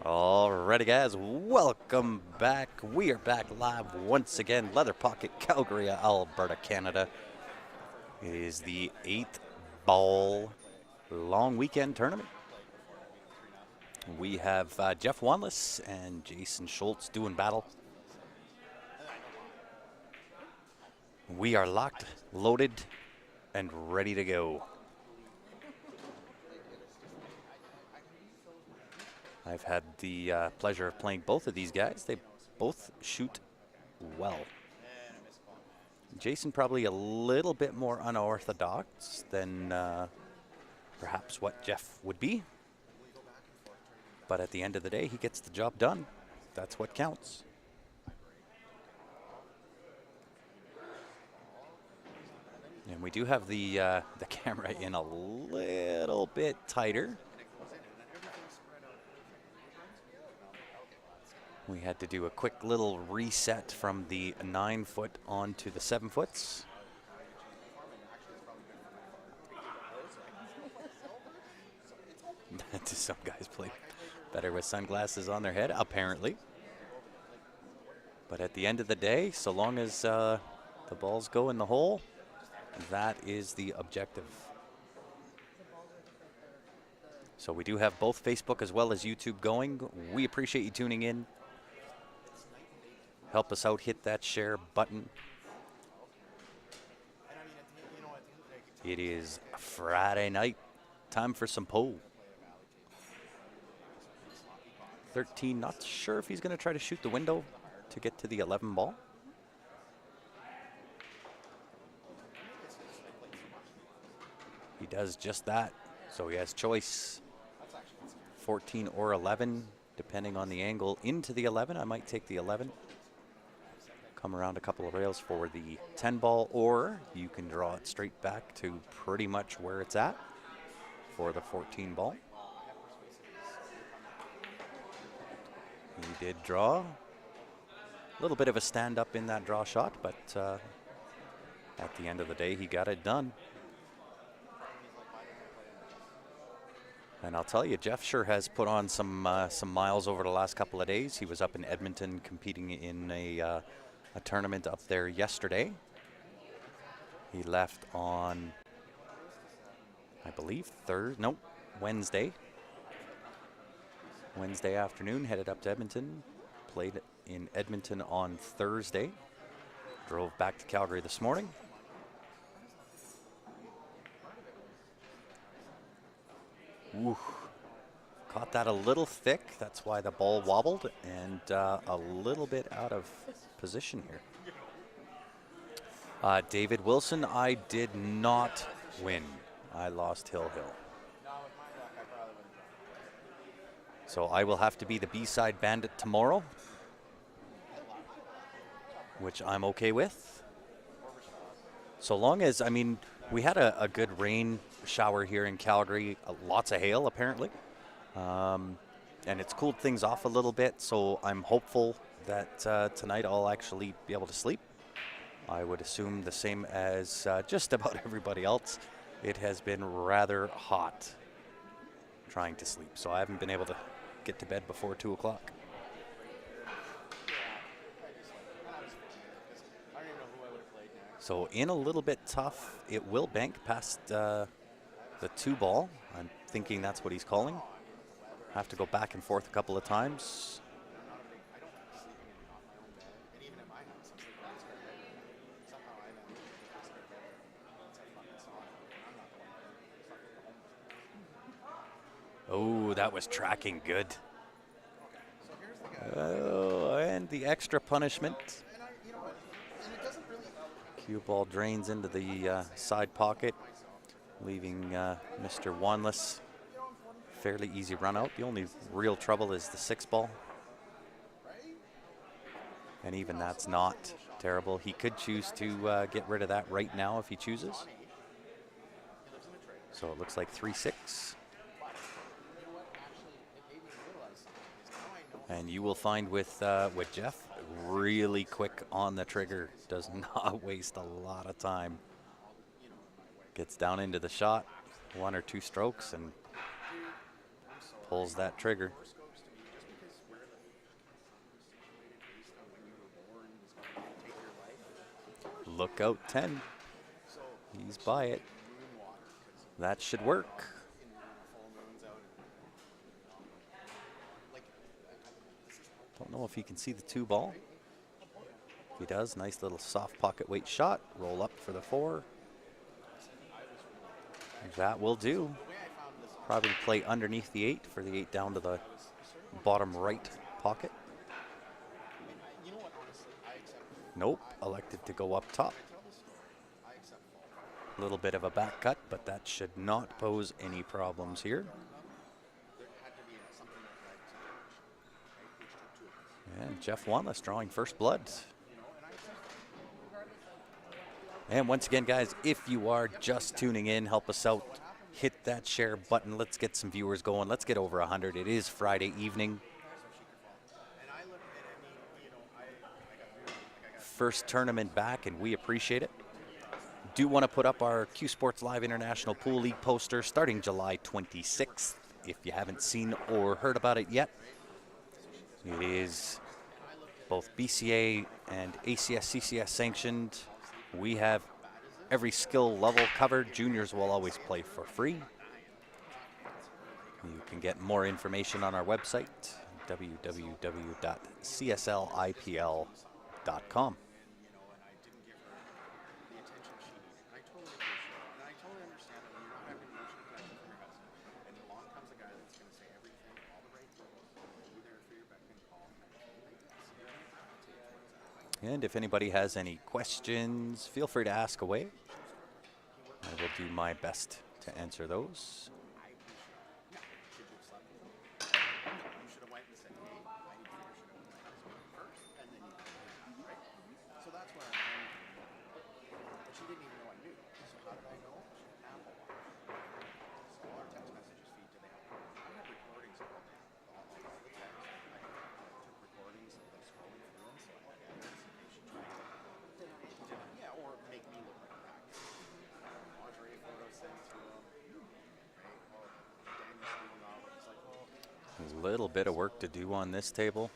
Alrighty, guys, welcome back. We are back live once again. Leather Pocket, Calgary, Alberta, Canada. It is the 8th ball long weekend tournament. We have Jeff Wanless and Jason Schultz doing battle. We are locked, loaded, and ready to go. I've had the pleasure of playing both of these guys. They both shoot well. Jason probably a little bit more unorthodox than perhaps what Jeff would be. But at the end of the day, he gets the job done. That's what counts. And we do have the camera in a little bit tighter. We had to do a quick little reset from the 9-foot onto the 7-foots. Some guys play better with sunglasses on their head, apparently. But at the end of the day, so long as the balls go in the hole, that is the objective. So we do have both Facebook as well as YouTube going. We appreciate you tuning in. Help us out, hit that share button. It is Friday night, time for some pool. 13, not sure if he's going to try to shoot the window to get to the 11 ball. He does just that, so he has choice. 14 or 11, depending on the angle into the 11. I might take the 11. Come around a couple of rails for the 10 ball, or you can draw it straight back to pretty much where it's at for the 14 ball. He did draw. A little bit of a stand up in that draw shot, but at the end of the day, he got it done. And I'll tell you, Jeff sure has put on some miles over the last couple of days. He was up in Edmonton competing in a tournament up there yesterday. He left on, I believe, Wednesday. Wednesday afternoon, headed up to Edmonton. Played in Edmonton on Thursday. Drove back to Calgary this morning. Ooh. Caught that a little thick. That's why the ball wobbled, and a little bit out of position here. David Wilson, I did not win. I lost Hill. So I will have to be the B-side bandit tomorrow, which I'm okay with. So long as, I mean, we had a good rain shower here in Calgary, lots of hail apparently. And it's cooled things off a little bit, so I'm hopeful that tonight I'll actually be able to sleep. I would assume the same as just about everybody else. It has been rather hot trying to sleep, so I haven't been able to get to bed before 2 o'clock. So in a little bit tough, it will bank past the 2 ball. I'm thinking that's what he's calling. Have to go back and forth a couple of times. Oh, that was tracking good. Oh, and the extra punishment. Cue ball drains into the side pocket, leaving Mr. Wanless fairly easy run out. The only real trouble is the 6 ball. And even that's not terrible. He could choose to get rid of that right now if he chooses. So it looks like 3-6. And you will find with Jeff, really quick on the trigger, does not waste a lot of time. Gets down into the shot, 1 or 2 strokes, and pulls that trigger. Look out, 10. He's by it. That should work. Don't know if he can see the 2 ball. If he does, nice little soft pocket weight shot. Roll up for the 4. That will do. Probably play underneath the 8 for the 8 down to the bottom right pocket. Nope, elected to go up top. A little bit of a back cut, but that should not pose any problems here. And Jeff Wanless drawing first blood. And once again, guys, if you are just tuning in, help us out. Hit that share button. Let's get some viewers going. Let's get over 100. It is Friday evening. First tournament back, and we appreciate it. Do want to put up our Q Sports Live International Pool League poster starting July 26th. If you haven't seen or heard about it yet, it is both BCA and ACS, CCS sanctioned. We have every skill level covered. Juniors will always play for free. You can get more information on our website, www.cslipl.com. And if anybody has any questions, feel free to ask away. I will do my best to answer those. A little bit of work to do on this table.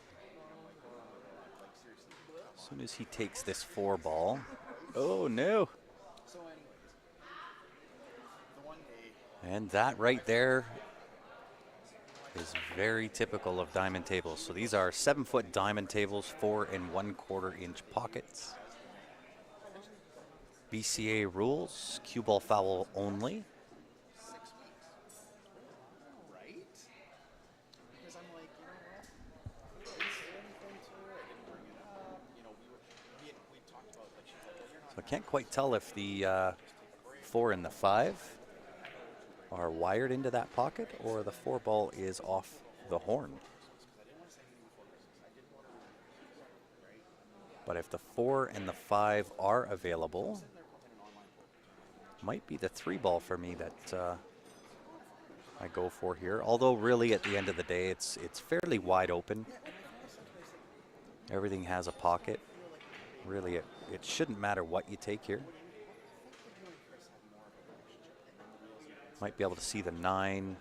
As soon as he takes this 4 ball. Oh no. And that right there is very typical of diamond tables. So these are 7-foot diamond tables, 4 1/4 inch pockets. BCA rules, cue ball foul only. So I can't quite tell if the 4 and the 5 are wired into that pocket or the 4 ball is off the horn. But if the 4 and the 5 are available, might be the 3 ball for me that I go for here. Although really at the end of the day, it's fairly wide open. Everything has a pocket. Really, it shouldn't matter what you take here. Might be able to see the 9,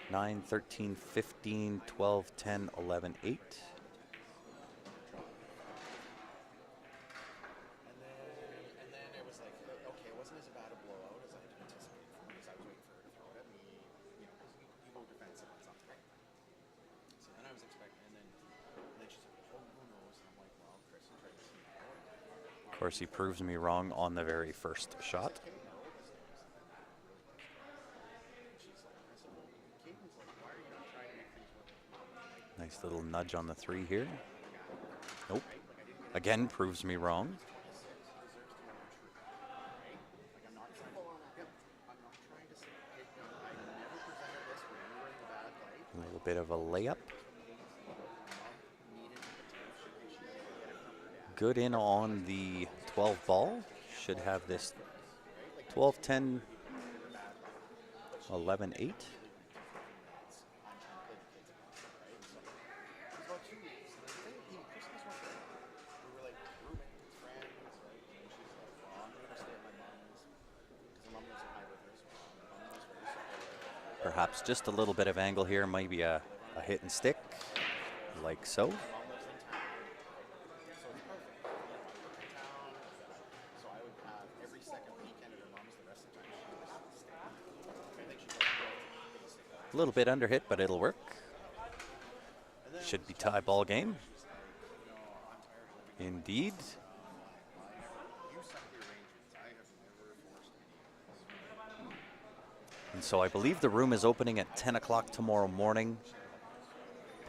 13, 15, 12, 10, 11, 8. Of course, he proves me wrong on the very first shot. Nice little nudge on the 3 here. Nope. Again, proves me wrong. A little bit of a layup. Good in on the 12 ball. Should have this 12, 10, 11, 8. Perhaps just a little bit of angle here, maybe a hit and stick, like so. A little bit under hit, but it'll work. Should be tie ball game. Indeed. And so I believe the room is opening at 10 o'clock tomorrow morning.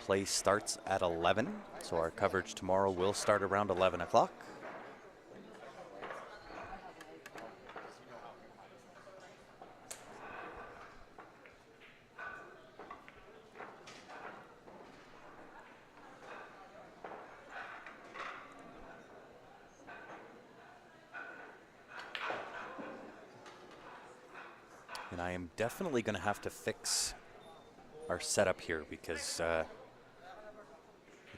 Play starts at 11, so our coverage tomorrow will start around 11 o'clock. And I am definitely going to have to fix our setup here because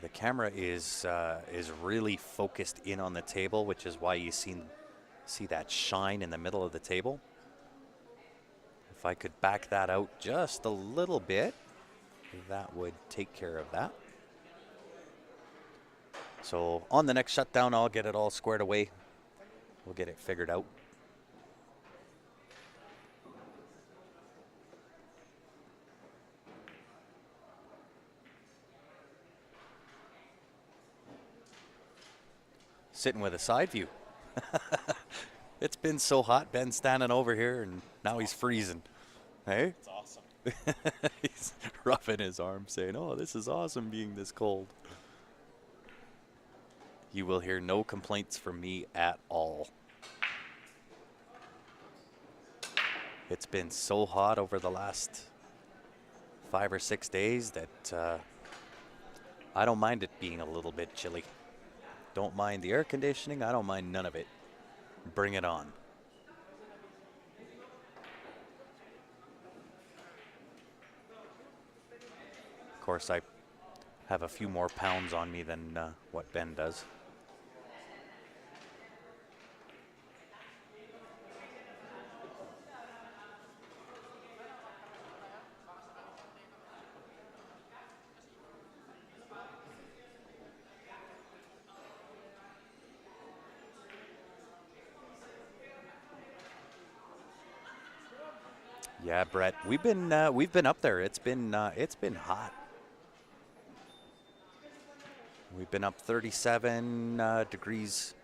the camera is really focused in on the table, which is why you see that shine in the middle of the table. If I could back that out just a little bit, that would take care of that. So on the next shutdown, I'll get it all squared away. We'll get it figured out. Sitting with a side view. It's been so hot. Ben's standing over here, and now he's freezing. Hey? It's awesome. He's rubbing his arm, saying, "Oh, this is awesome being this cold." You will hear no complaints from me at all. It's been so hot over the last 5 or 6 days that I don't mind it being a little bit chilly. Don't mind the air conditioning. I don't mind none of it. Bring it on. Of course, I have a few more pounds on me than what Ben does. Yeah, Brett, we've been up there. It's been hot. We've been up 37 degrees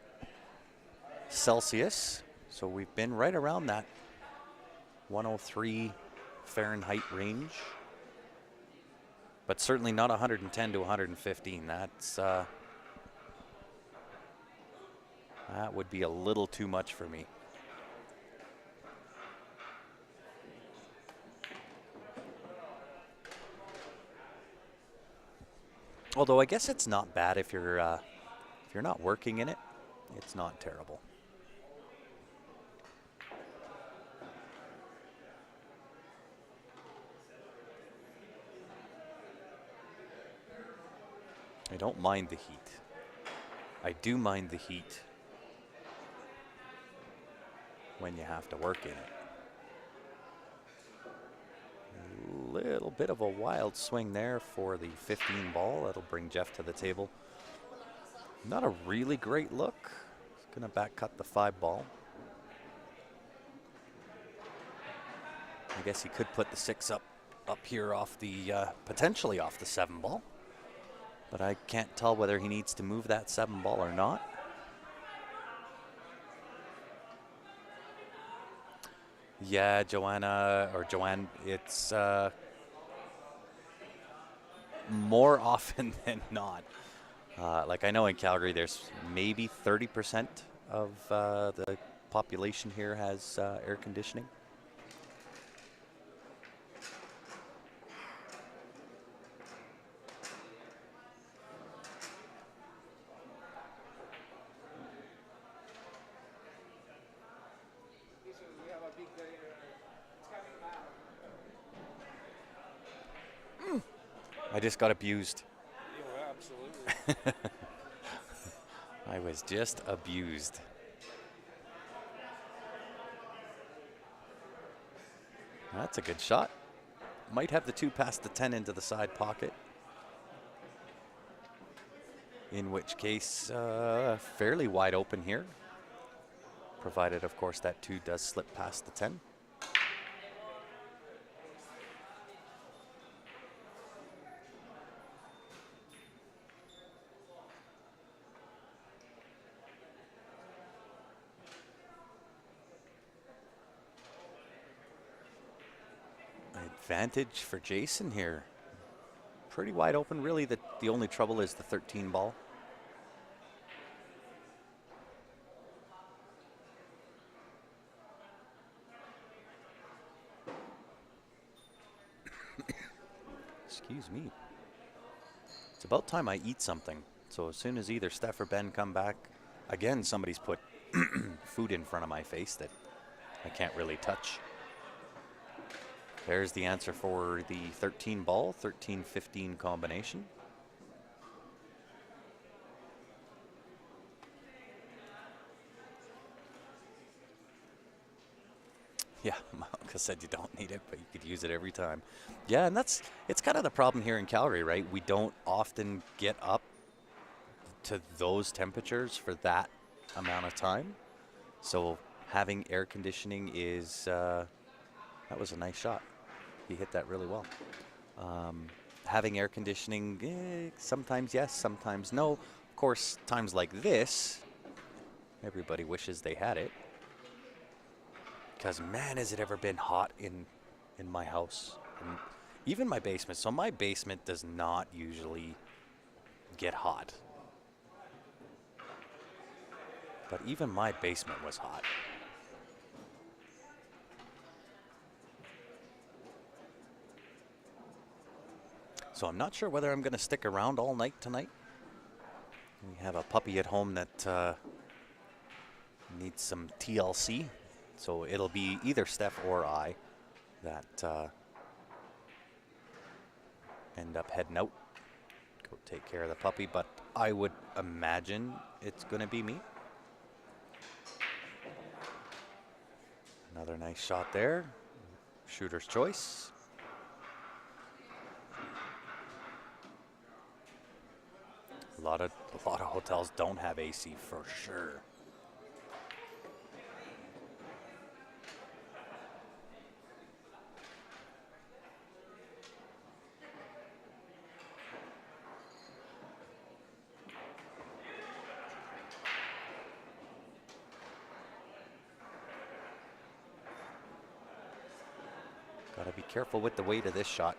Celsius, so we've been right around that 103 Fahrenheit range, but certainly not 110 to 115. That would be a little too much for me. Although I guess it's not bad if you're not working in it. It's not terrible. I don't mind the heat. I do mind the heat when you have to work in it. Little bit of a wild swing there for the 15 ball. That'll bring Jeff to the table. Not a really great look. He's gonna back cut the 5 ball. I guess he could put the 6 up here off the potentially off the 7 ball, but I can't tell whether he needs to move that 7 ball or not. Yeah, Joanne, it's more often than not. Like I know in Calgary, there's maybe 30% of the population here has air conditioning. I just got abused. Yeah, absolutely. I was just abused. That's a good shot. Might have the 2 past the 10 into the side pocket. In which case, fairly wide open here. Provided, of course, that 2 does slip past the 10. advantage for Jason here. Pretty wide open. Really, the only trouble is the 13 ball. Excuse me. It's about time I eat something. So as soon as either Steph or Ben come back, again, somebody's put food in front of my face that I can't really touch. There's the answer for the 13 ball, 13-15 combination. Yeah, Malka said you don't need it, but you could use it every time. Yeah, and it's kind of the problem here in Calgary, right? We don't often get up to those temperatures for that amount of time. So having air conditioning is, that was a nice shot. He hit that really well. Having air conditioning, sometimes yes, sometimes no. Of course, times like this, everybody wishes they had it. Because, man, has it ever been hot in my house. And even my basement. So my basement does not usually get hot. But even my basement was hot. So I'm not sure whether I'm going to stick around all night tonight. We have a puppy at home that needs some TLC. So it'll be either Steph or I that end up heading out, go take care of the puppy. But I would imagine it's going to be me. Another nice shot there. Shooter's choice. A lot of hotels don't have AC for sure. Got to be careful with the weight of this shot.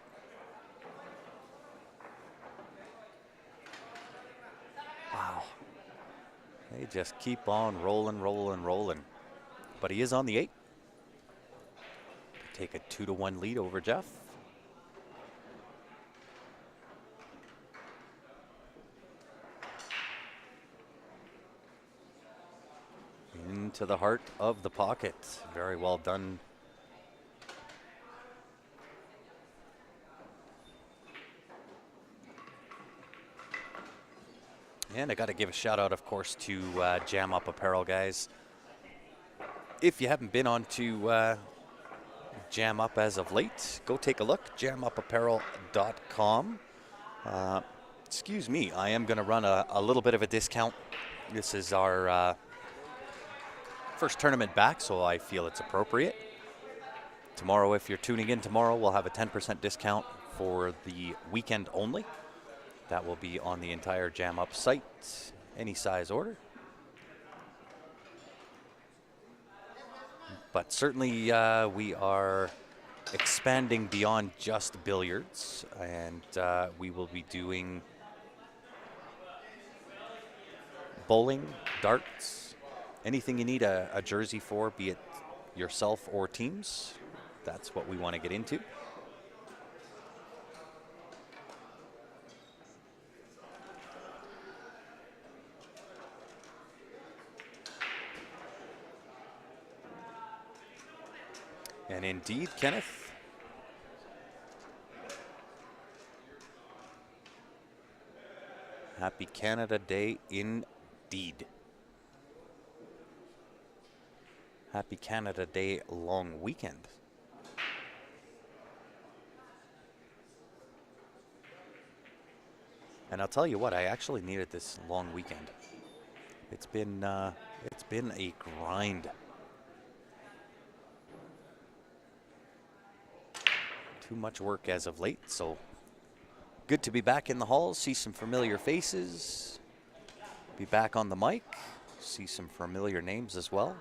Wow. They just keep on rolling, rolling, rolling. But he is on the 8. Take a 2-1 lead over Jeff. Into the heart of the pocket. Very well done. And I got to give a shout out, of course, to Jam Up Apparel, guys. If you haven't been on to Jam Up as of late, go take a look. jamupapparel.com. Excuse me, I am going to run a little bit of a discount. This is our first tournament back, so I feel it's appropriate. Tomorrow, if you're tuning in tomorrow, we'll have a 10% discount for the weekend only. That will be on the entire Jam Up site, any size order. But certainly we are expanding beyond just billiards, and we will be doing bowling, darts, anything you need a jersey for, be it yourself or teams. That's what we want to get into. And indeed, Kenneth, happy Canada Day indeed. Happy Canada Day long weekend. And I'll tell you what, I actually needed this long weekend. It's been a grind. Too much work as of late, so good to be back in the halls, see some familiar faces, be back on the mic, see some familiar names as well.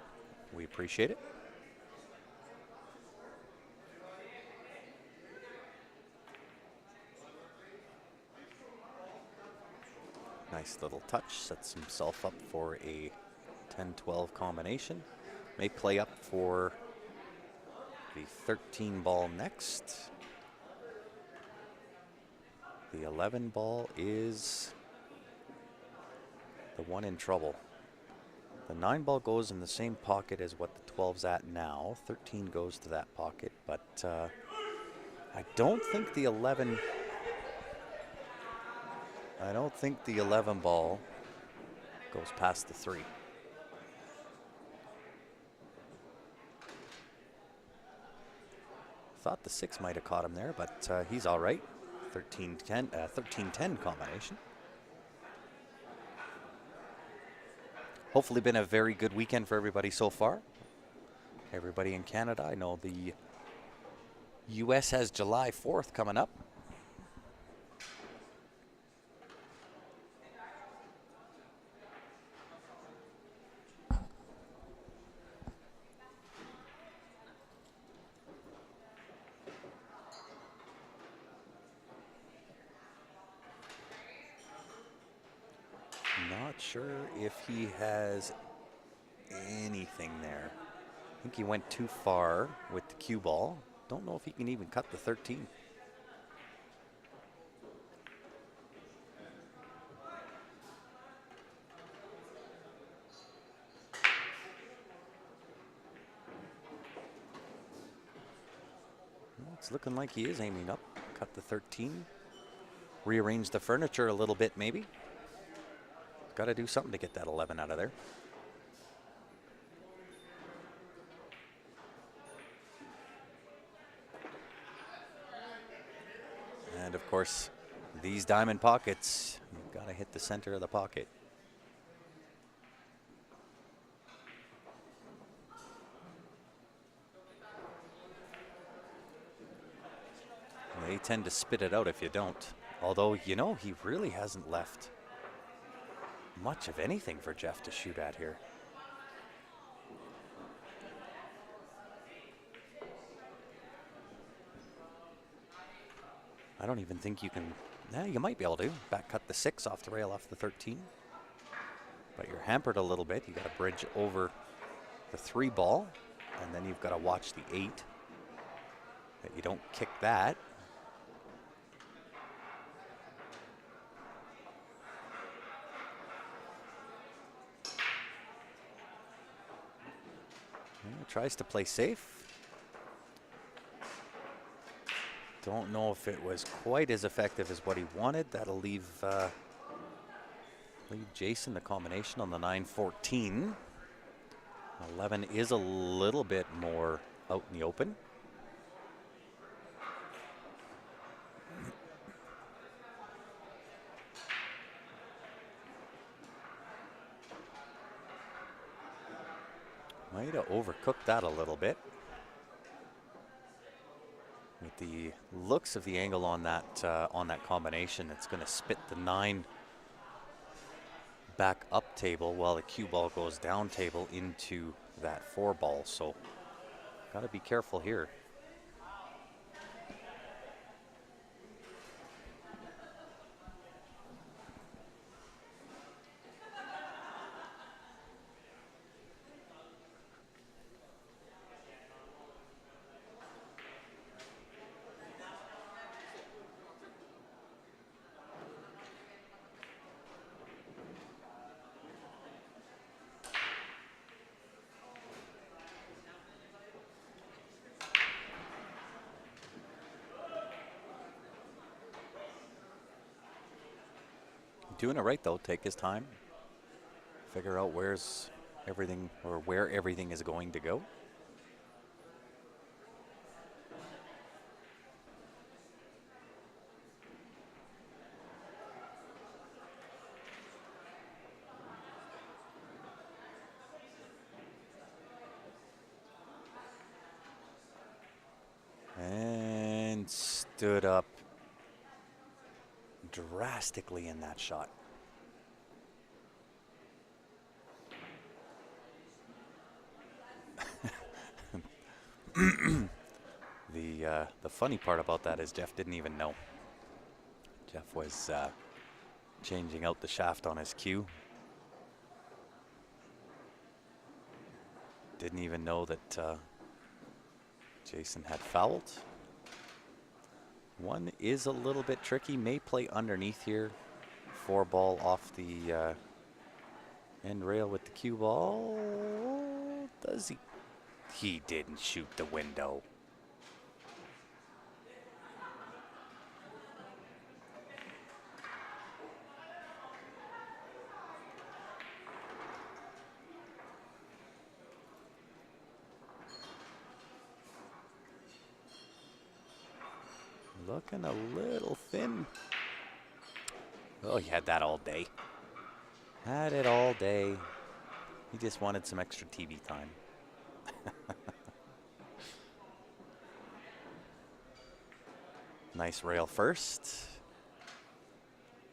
We appreciate it. Nice little touch. Sets himself up for a 10-12 combination. May play up for the 13 ball next. The 11 ball is the one in trouble. The 9 ball goes in the same pocket as what the 12's at now. 13 goes to that pocket, but I don't think the 11 ball goes past the 3. Thought the 6 might have caught him there, but he's all right. 13-10 combination. Hopefully been a very good weekend for everybody so far. Everybody in Canada. I know the U.S. has July 4th coming up. Not sure if he has anything there. I think he went too far with the cue ball. Don't know if he can even cut the 13. Well, it's looking like he is aiming up. Cut the 13. Rearrange the furniture a little bit, maybe. Got to do something to get that 11 out of there. And of course, these diamond pockets, you've got to hit the center of the pocket. They tend to spit it out if you don't. Although, you know, he really hasn't left much of anything for Jeff to shoot at here. I don't even think you can. Yeah, you might be able to back cut the 6 off the rail off the 13. But you're hampered a little bit. You got to bridge over the 3 ball, and then you've got to watch the 8. That you don't kick that. Tries to play safe. Don't know if it was quite as effective as what he wanted. That'll leave Jason the combination on the 9-14. 11 is a little bit more out in the open. Might have overcooked that a little bit. With the looks of the angle on that combination, it's going to spit the 9 back up table while the cue ball goes down table into that 4 ball. So, got to be careful here. Doing it right though. Take his time. Figure out where's everything or where everything is going to go. And stood up drastically in that shot. The funny part about that is Jeff didn't even know. Jeff was Changing out the shaft on his cue. Didn't even know that Jason had fouled. One is a little bit tricky. May play underneath here. 4-ball off the end rail with the cue ball. Does he? He didn't shoot the window. Looking a little thin. Oh, he had that all day. Had it all day. He just wanted some extra TV time. Nice rail first.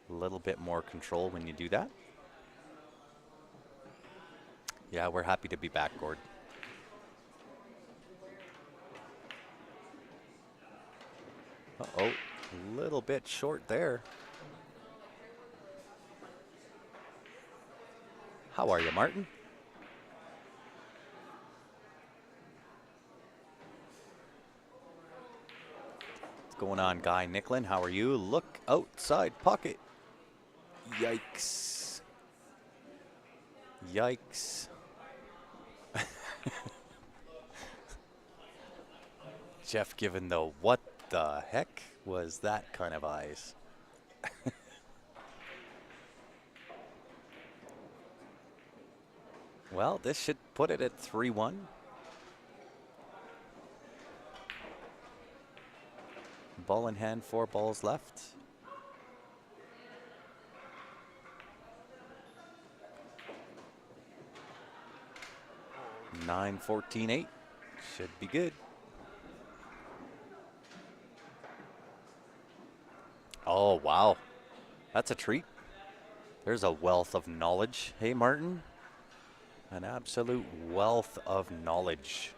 A little bit more control when you do that. Yeah, we're happy to be back, Gord. Uh-oh, a little bit short there. How are you, Martin? What's going on, Guy Nicklin? How are you? Look outside pocket. Yikes. Yikes. Jeff given the what the heck was that kind of eyes? Well, this should put it at 3-1. Ball in hand, 4 balls left. Nine, 14, 8. Should be good. Oh, wow. That's a treat. There's a wealth of knowledge. Hey, Martin. An absolute wealth of knowledge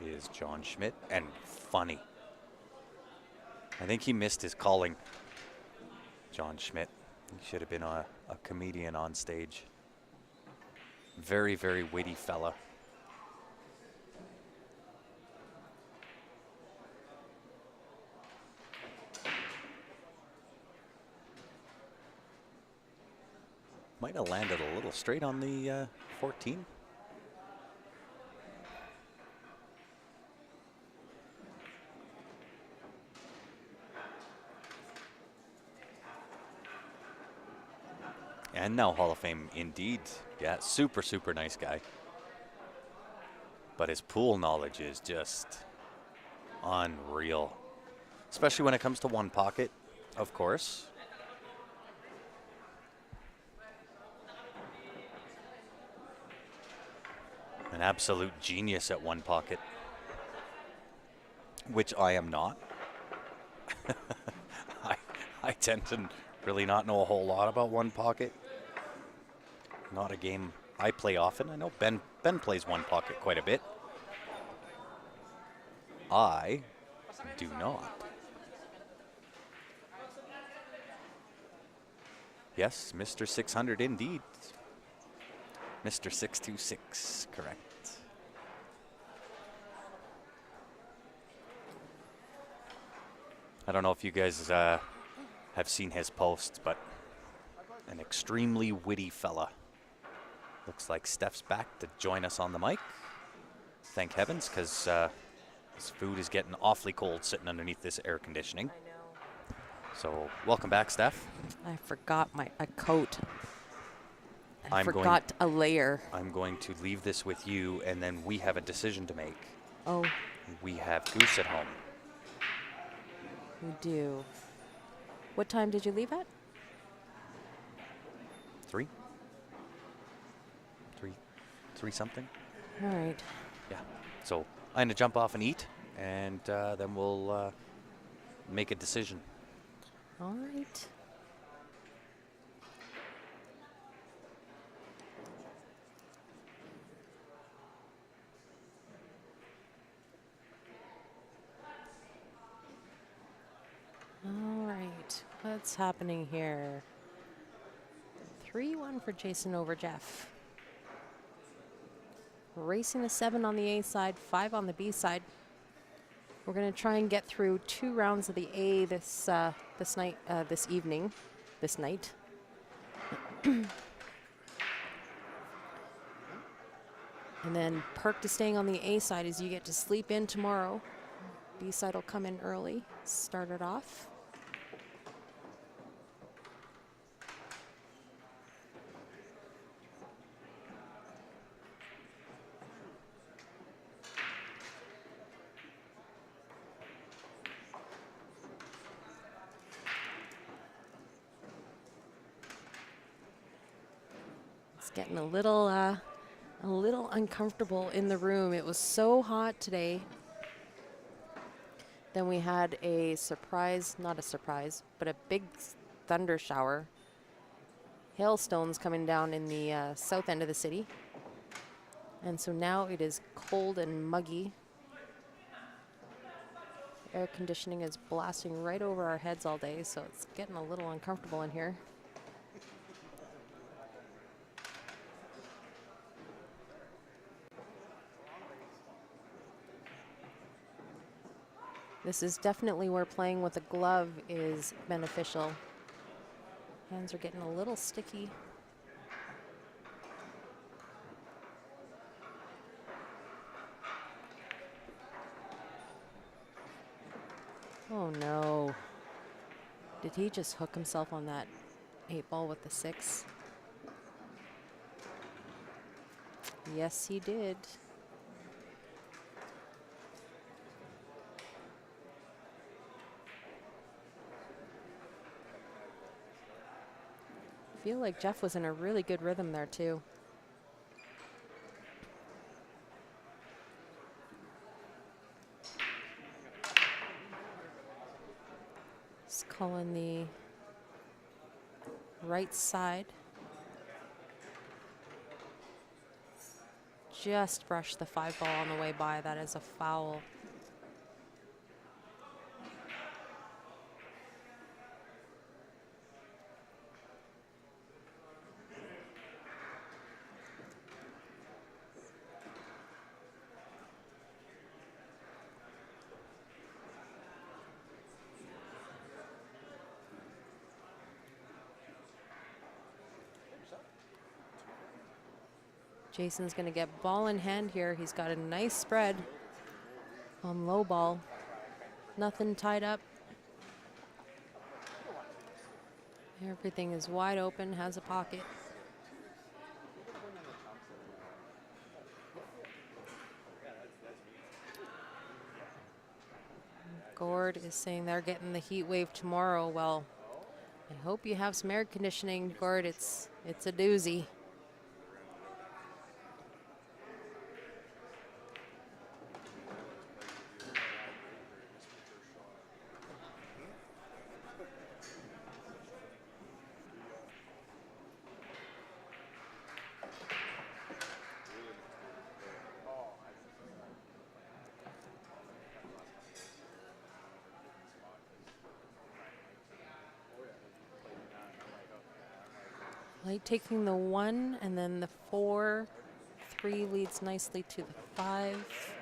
is John Schmidt, and funny. I think he missed his calling, John Schmidt. He should have been a comedian on stage. Very, very witty fella. Might have landed a little straight on the 14. And now Hall of Fame indeed. Yeah, super, super nice guy. But his pool knowledge is just unreal. Especially when it comes to one pocket, of course. An absolute genius at one pocket, which I am not. I tend to really not know a whole lot about one pocket. Not a game I play often. I know Ben plays one pocket quite a bit. I do not. Yes, Mr. 600 indeed. Mr. 626, correct. I don't know if you guys have seen his posts, but an extremely witty fella. Looks like Steph's back to join us on the mic. Thank heavens, because this food is getting awfully cold sitting underneath this air conditioning. I know. So welcome back, Steph. I forgot a coat. I I'm forgot a layer. I'm going to leave this with you, and then we have a decision to make. Oh, We have Goose at home. we do. What time did you leave at? 3 something. All right. Yeah. So I'm going to jump off and eat, and then we'll make a decision. All right. All right. What's happening here? 3-1 for Jason over Jeff. Racing a 7 on the A side, 5 on the B side. We're going to try and get through 2 rounds of the A this evening. And then perk to staying on the A side is you get to sleep in tomorrow. B side will come in early, start it off. It's getting a little uncomfortable in the room. It was so hot today. Then we had a surprise, not a surprise, but a big thunder shower. Hailstones coming down in the south end of the city. And so now it is cold and muggy. Air conditioning is blasting right over our heads all day, so it's getting a little uncomfortable in here. This is definitely where playing with a glove is beneficial. Hands are getting a little sticky. Oh no. Did he just hook himself on that 8-ball with the 6? Yes, he did. I feel like Jeff was in a really good rhythm there too. Just calling the right side. Just brushed the 5-ball on the way by. That is a foul. Jason's going to get ball in hand here. He's got a nice spread on low ball. Nothing tied up. Everything is wide open, has a pocket. Gord is saying they're getting the heat wave tomorrow. Well, I hope you have some air conditioning, Gord. It's a doozy. Light taking the 1 and then the 4. 3 leads nicely to the 5.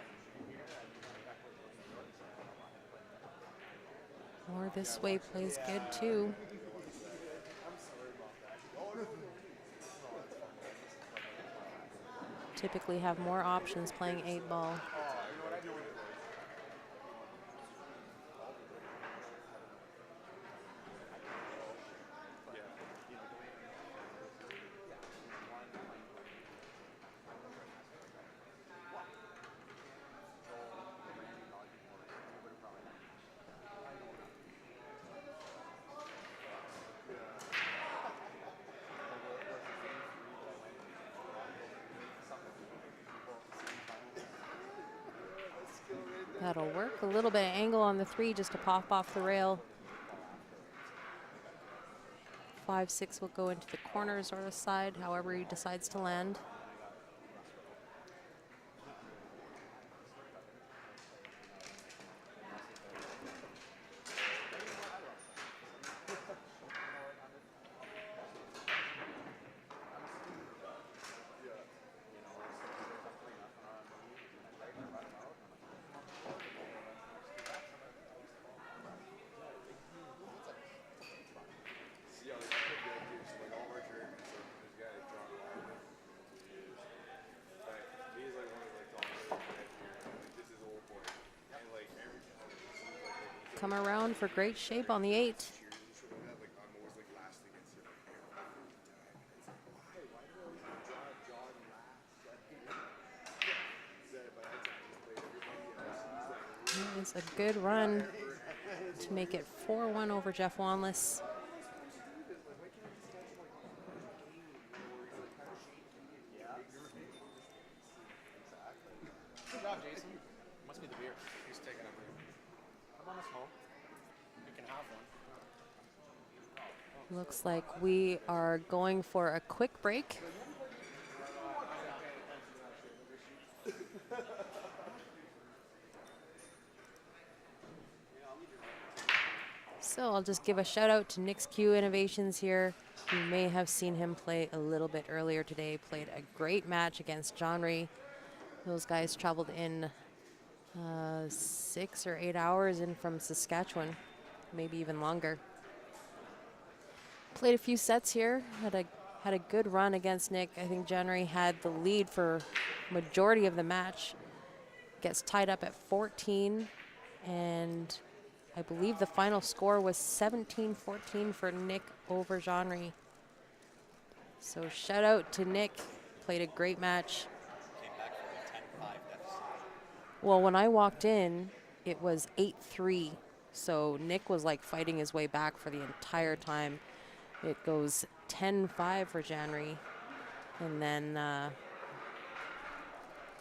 Or this way plays good too. Typically have more options playing 8-ball. That'll work. A little bit of angle on the 3 just to pop off the rail. 5-6 will go into the corners or the side, however he decides to land. come around for great shape on the 8. That is a good run to make it 4-1 over Jeff Wanless. Good job, Jason. Must be the beer. He's taking a break. Come on, smoke. You can have one. Looks like we are going for a quick break. So I'll just give a shout out to Nick's Q Innovations here. You may have seen him play a little bit earlier today. Played a great match against John Rhee. Those guys traveled in 6 or 8 hours in from Saskatchewan, maybe even longer. Played a few sets here. Had a good run against Nick. I think John Rhee had the lead for majority of the match. Gets tied up at 14, and I believe the final score was 17-14 for Nick over John Rhee. So shout out to Nick. Played a great match. Came back from a 10-5 deficit. Well, when I walked in, it was 8-3. So Nick was like fighting his way back for the entire time. It goes 10-5 for John Rhee. And then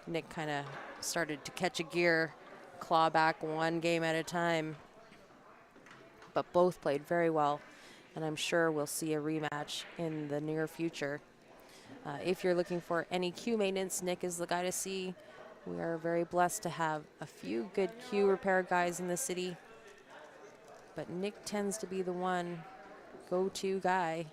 Nick kind of started to catch a gear, claw back one game at a time. But both played very well, and I'm sure we'll see a rematch in the near future. If you're looking for any queue maintenance, Nick is the guy to see. We are very blessed to have a few good queue repair guys in the city, but Nick tends to be the one go-to guy.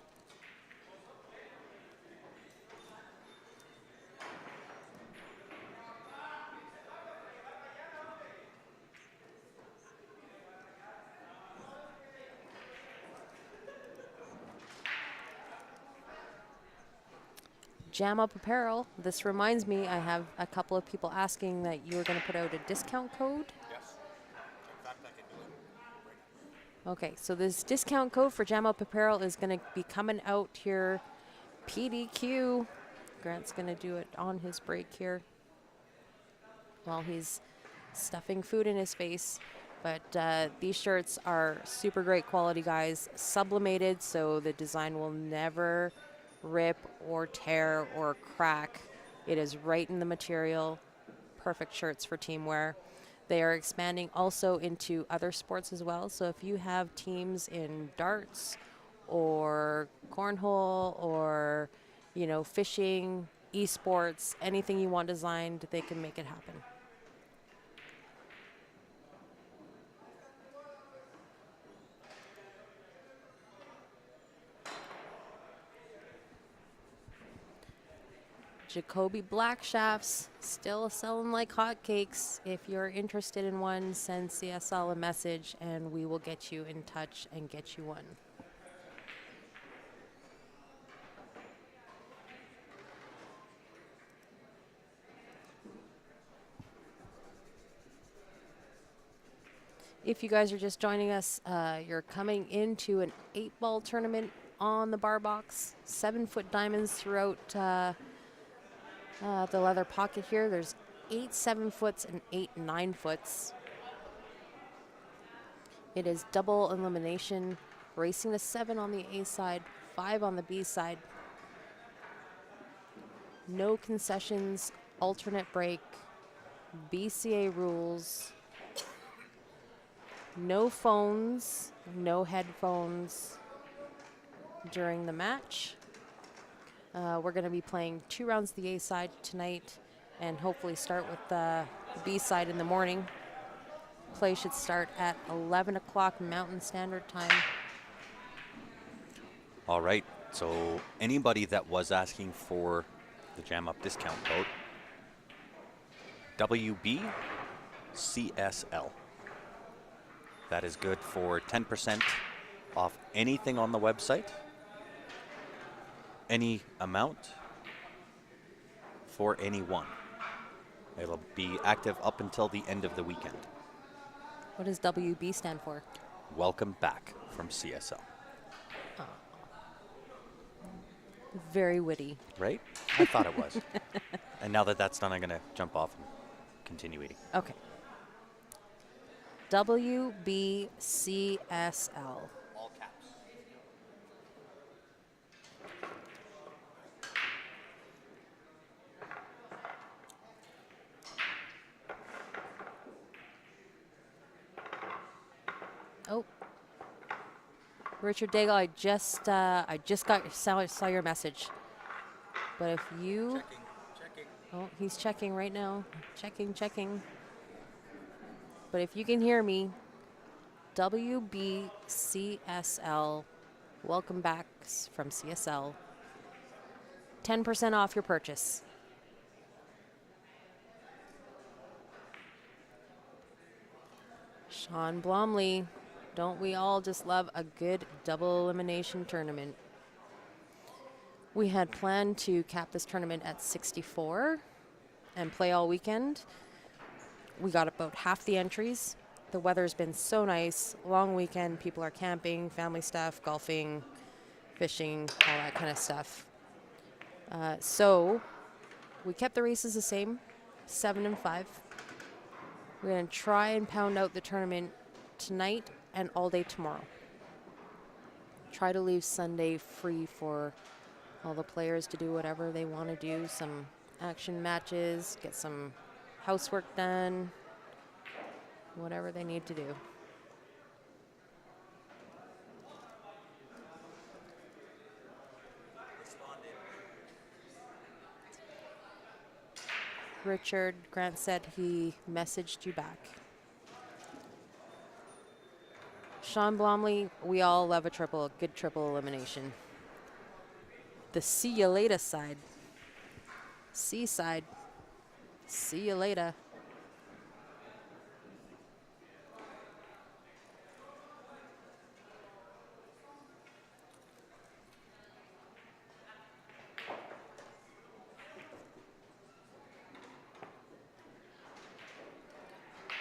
Jam Up Apparel. This reminds me, I have a couple of people asking that you were going to put out a discount code. Yes. In fact, I can do it. Okay, so this discount code for Jam Up Apparel is going to be coming out here. PDQ. Grant's going to do it on his break here while he's stuffing food in his face. But these shirts are super great quality, guys. Sublimated, so the design will never rip or tear or crack. It is right in the material. Perfect shirts for team wear. They are expanding also into other sports as well. So if you have teams in darts or cornhole or, you know, fishing, esports, anything you want designed, they can make it happen. Jacoby Black Shafts, still selling like hotcakes. If you're interested in one, send CSL a message and we will get you in touch and get you one. If you guys are just joining us, you're coming into an 8-ball tournament on the bar box. 7-foot diamonds throughout the leather pocket here. There's 8 7-foots and 8 9-foots. It is double elimination, racing to 7 on the A side, 5 on the B side. No concessions, alternate break, BCA rules. No phones, no headphones during the match. We're going to be playing 2 rounds of the A side tonight and hopefully start with the B side in the morning. Play should start at 11 o'clock Mountain Standard Time. All right, so anybody that was asking for the Jam Up discount code, WBCSL. That is good for 10% off anything on the website, any amount for anyone. It'll be active up until the end of the weekend. What does WB stand for? Welcome back from CSL. Very witty. Right? I thought it was. And now that that's done, I'm going to jump off and continue eating. Okay. WBCSL. All caps. Oh. Richard Daigle, I just saw your message. But if you... Checking. Oh, he's checking right now. Checking. But if you can hear me, WBCSL, welcome back from CSL. 10% off your purchase. Sean Blomley, don't we all just love a good double elimination tournament? We had planned to cap this tournament at 64 and play all weekend. We got about half the entries. The weather's been so nice. Long weekend, people are camping, family stuff, golfing, fishing, all that kind of stuff. So we kept the races the same, 7 and 5. We're going to try and pound out the tournament tonight and all day tomorrow. Try to leave Sunday free for all the players to do whatever they want to do. Some action matches, get some housework done, whatever they need to do. Richard Grant said he messaged you back. Sean Blomley, we all love a good triple elimination. The see you later side. Seaside. See you later.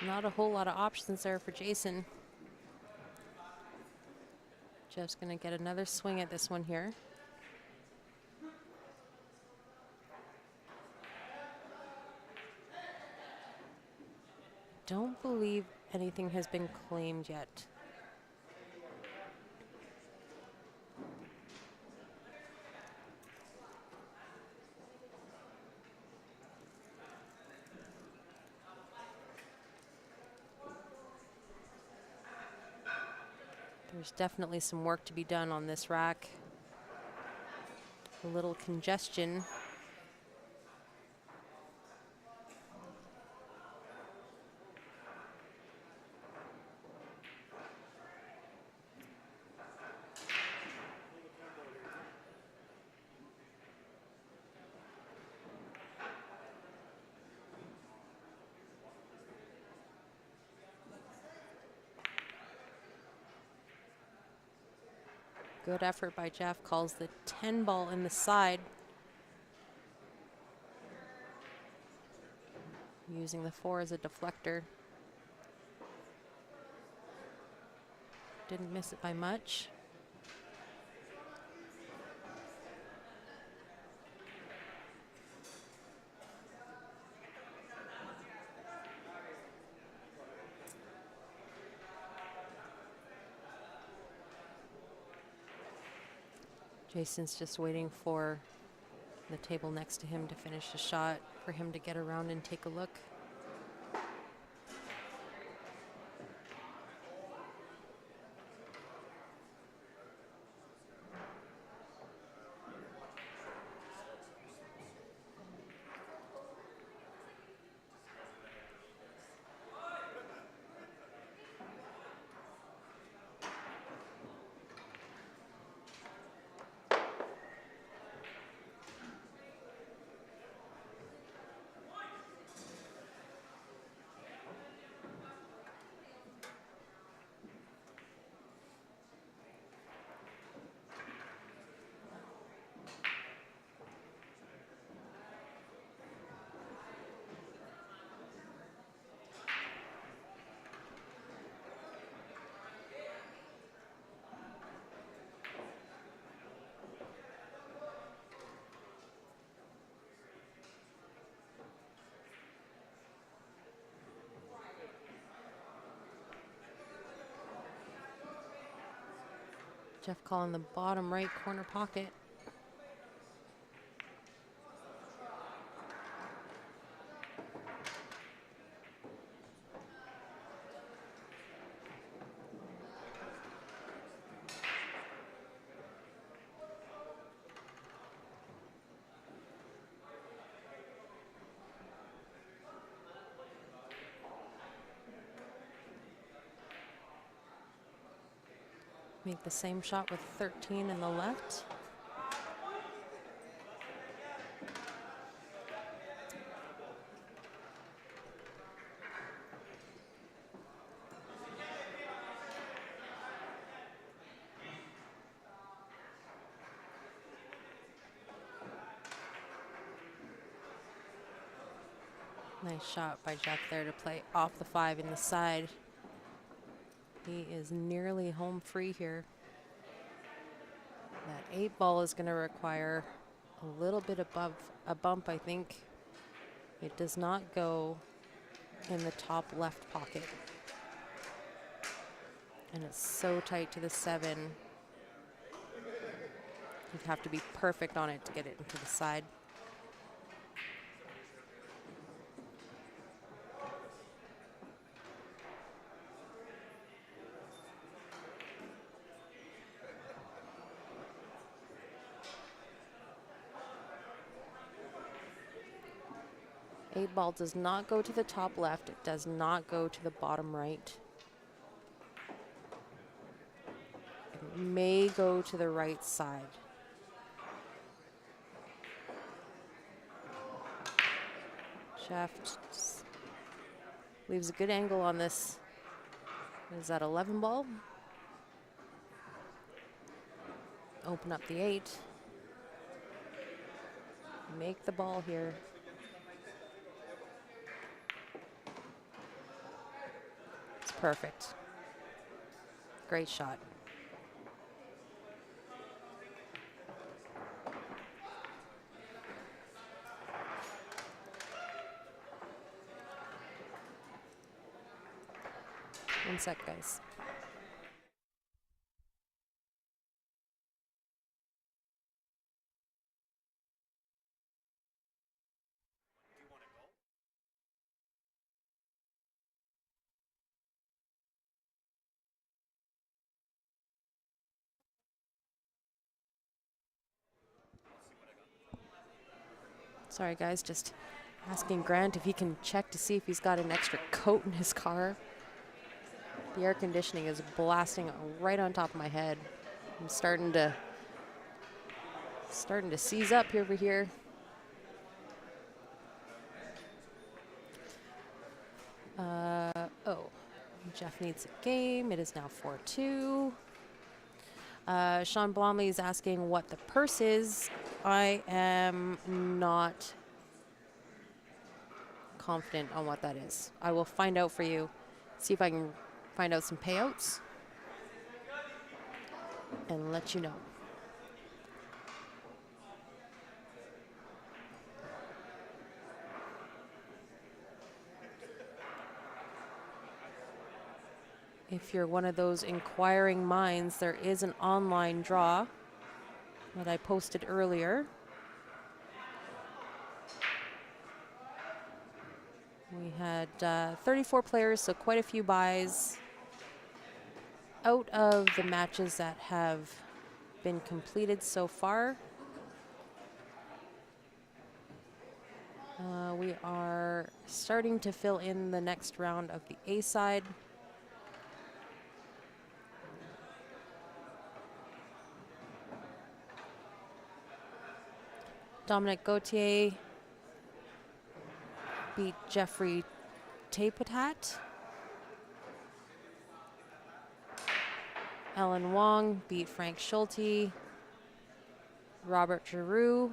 Not a whole lot of options there for Jason. Jeff's going to get another swing at this one here. Don't believe anything has been claimed yet. There's definitely some work to be done on this rack. A little congestion. Good effort by Jeff. Calls the 10 ball in the side. Using the 4 as a deflector. Didn't miss it by much. Jason's just waiting for the table next to him to finish a shot for him to get around and take a look. Jeff calling the bottom right corner pocket. Make the same shot with 13 in the left. Nice shot by Jeff there to play off the 5 in the side. He is nearly home free here. That 8 ball is going to require a little bit above a bump, I think. It does not go in the top left pocket. And it's so tight to the 7. You'd have to be perfect on it to get it into the side. Eight ball does not go to the top left. It does not go to the bottom right. It may go to the right side. Shaft leaves a good angle on this. Is that 11 ball? Open up the 8. Make the ball here. It's perfect. Great shot. One sec, guys. Sorry, guys, just asking Grant if he can check to see if he's got an extra coat in his car. The air conditioning is blasting right on top of my head. I'm starting to seize up over here. Jeff needs a game. It is now 4-2. Sean Blomley is asking what the purse is. I am not confident on what that is. I will find out for you, see if I can find out some payouts and let you know. If you're one of those inquiring minds, there is an online draw that I posted earlier. We had 34 players, so quite a few buys. Out of the matches that have been completed so far, we are starting to fill in the next round of the A side. Dominic Gauthier beat Jeffrey Tapetat. Ellen Wong beat Frank Schulte. Robert Giroux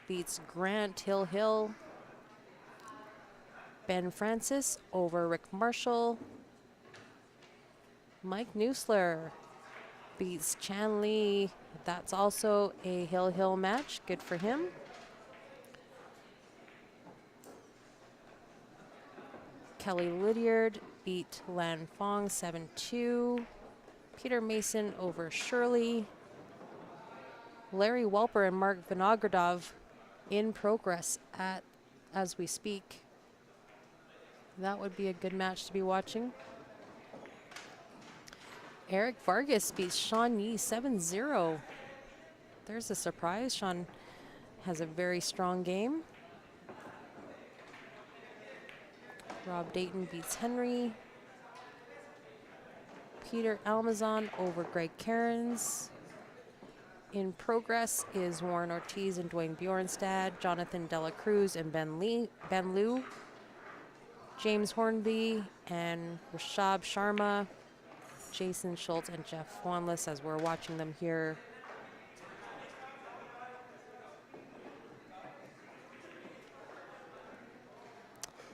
beats Grant Hill. Ben Francis over Rick Marshall. Mike Neusler beats Chan Lee. That's also a Hill match. Good for him. Kelly Lydiard beat Lan Fong 7-2. Peter Mason over Shirley. Larry Welper and Mark Vinogradov in progress as we speak. That would be a good match to be watching. Eric Vargas beats Sean Yee 7-0. There's a surprise. Sean has a very strong game. Rob Dayton beats Henry. Peter Almazan over Greg Cairns. In progress is Warren Ortiz and Dwayne Bjornstad, Jonathan Dela Cruz and Ben Liu, James Hornby and Rashab Sharma, Jason Schultz and Jeff Wanless as we're watching them here.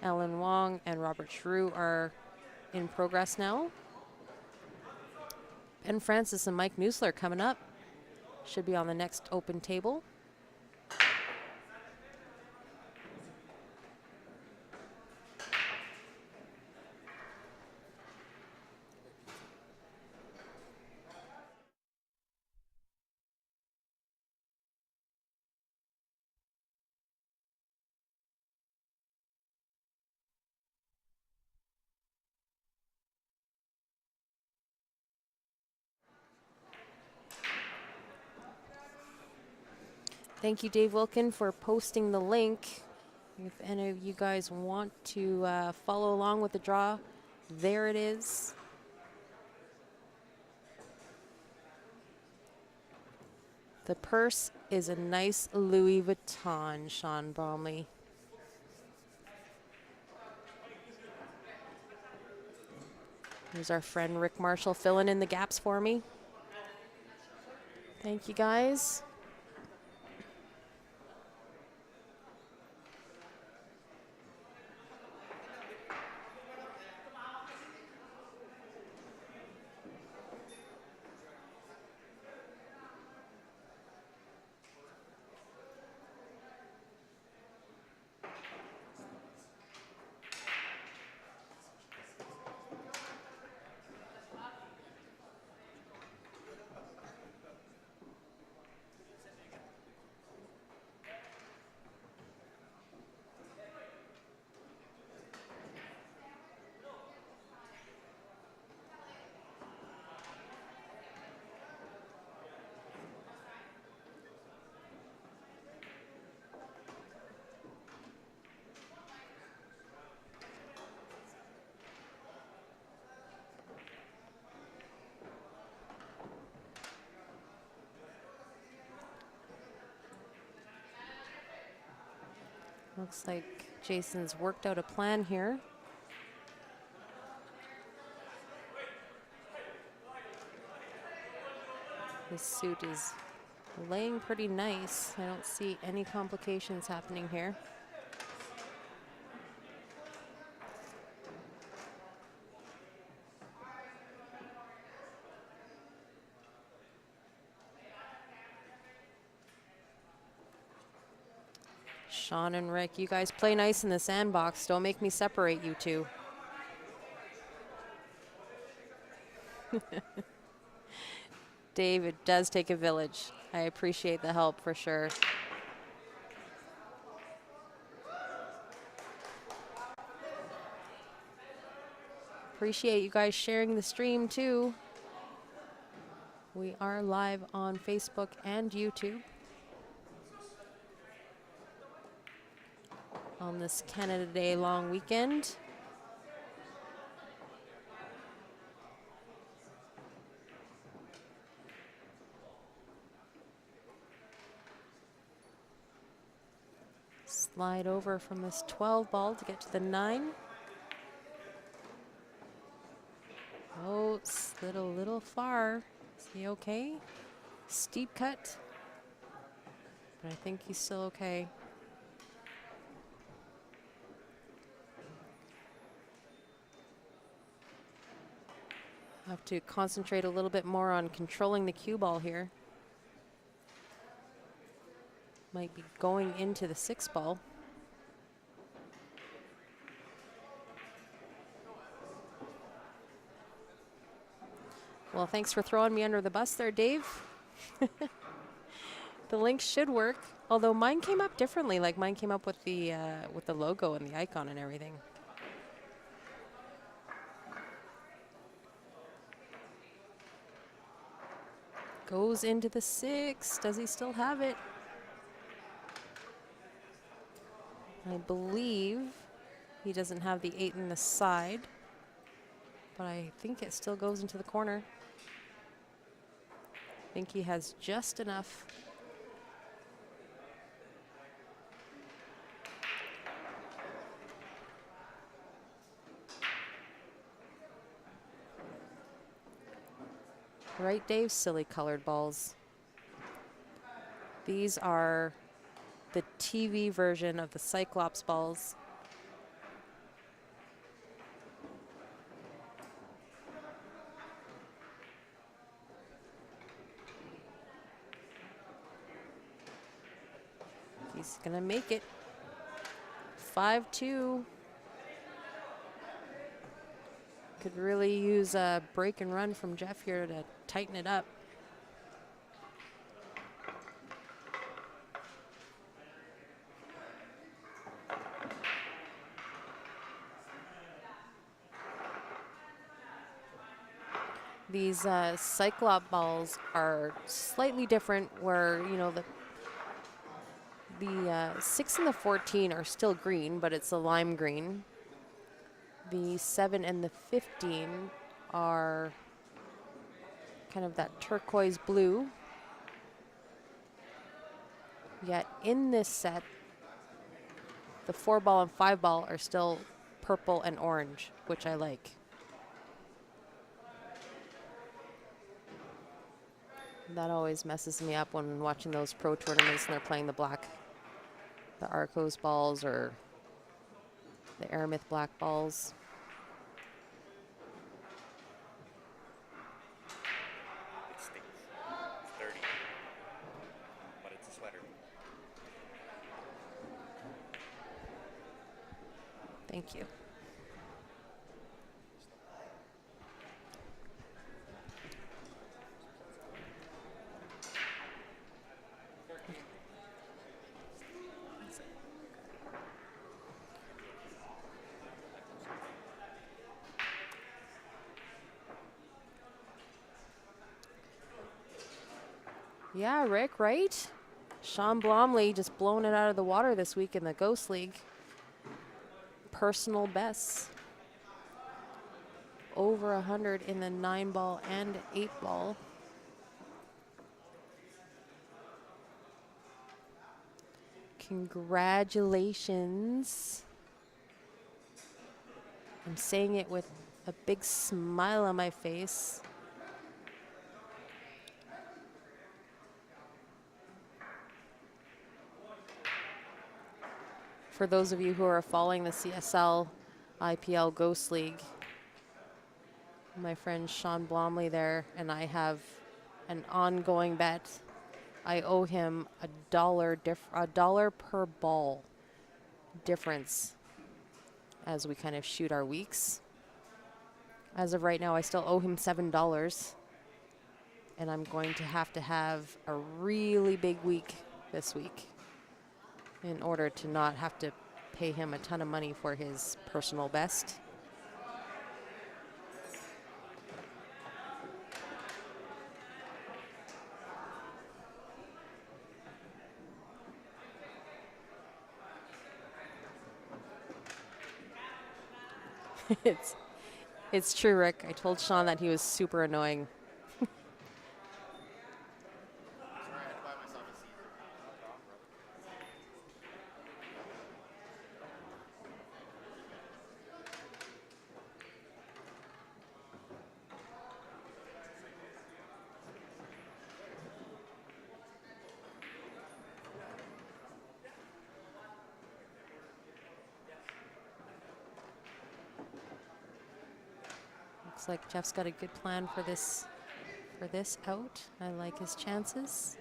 Ellen Wong and Robert Shrew are in progress now. Ben Francis and Mike Neusler coming up. Should be on the next open table. Thank you, Dave Wilkin, for posting the link. If any of you guys want to follow along with the draw, there it is. The purse is a nice Louis Vuitton, Sean Bromley. Here's our friend Rick Marshall filling in the gaps for me. Thank you, guys. Looks like Jason's worked out a plan here. His suit is laying pretty nice. I don't see any complications happening here. Sean and Rick, you guys play nice in the sandbox. Don't make me separate you two. Dave, it does take a village. I appreciate the help for sure. Appreciate you guys sharing the stream too. We are live on Facebook and YouTube on this Canada Day long weekend. Slide over from this 12 ball to get to the 9. Oh, slid a little far. Is he okay? Steep cut. But I think he's still okay. Have to concentrate a little bit more on controlling the cue ball here. Might be going into the 6 ball. Well, thanks for throwing me under the bus there, Dave. The link should work, although mine came up differently. Like mine came up with the logo and the icon and everything. Goes into the 6. Does he still have it? I believe he doesn't have the 8 in the side, but I think it still goes into the corner. I think he has just enough. Right, Dave? Silly colored balls. These are the TV version of the Cyclops balls. He's gonna make it. 5-2. Could really use a break and run from Jeff here to tighten it up. These Cyclop balls are slightly different where, you know, the 6 and the 14 are still green, but it's a lime green. The 7 and the 15 are kind of that turquoise blue. Yet in this set, the 4 ball and 5 ball are still purple and orange, which I like. That always messes me up when watching those pro tournaments and they're playing the Arcos balls or the Aramith black balls. It stinks. It's dirty, but it's a sweater. Thank you. Yeah, Rick, right? Sean Blomley just blowing it out of the water this week in the Ghost League. Personal bests. Over 100 in the 9 ball and 8 ball. Congratulations. I'm saying it with a big smile on my face. For those of you who are following the CSL IPL Ghost League, my friend Sean Blomley there and I have an ongoing bet. I owe him $1 per ball difference as we kind of shoot our weeks. As of right now, I still owe him $7, and I'm going to have a really big week this week in order to not have to pay him a ton of money for his personal best. It's true, Rick. I told Sean that he was super annoying. Sorry, I had to buy myself a Caesar. Knock it off, brother. Looks like Jeff's got a good plan for this out. I like his chances.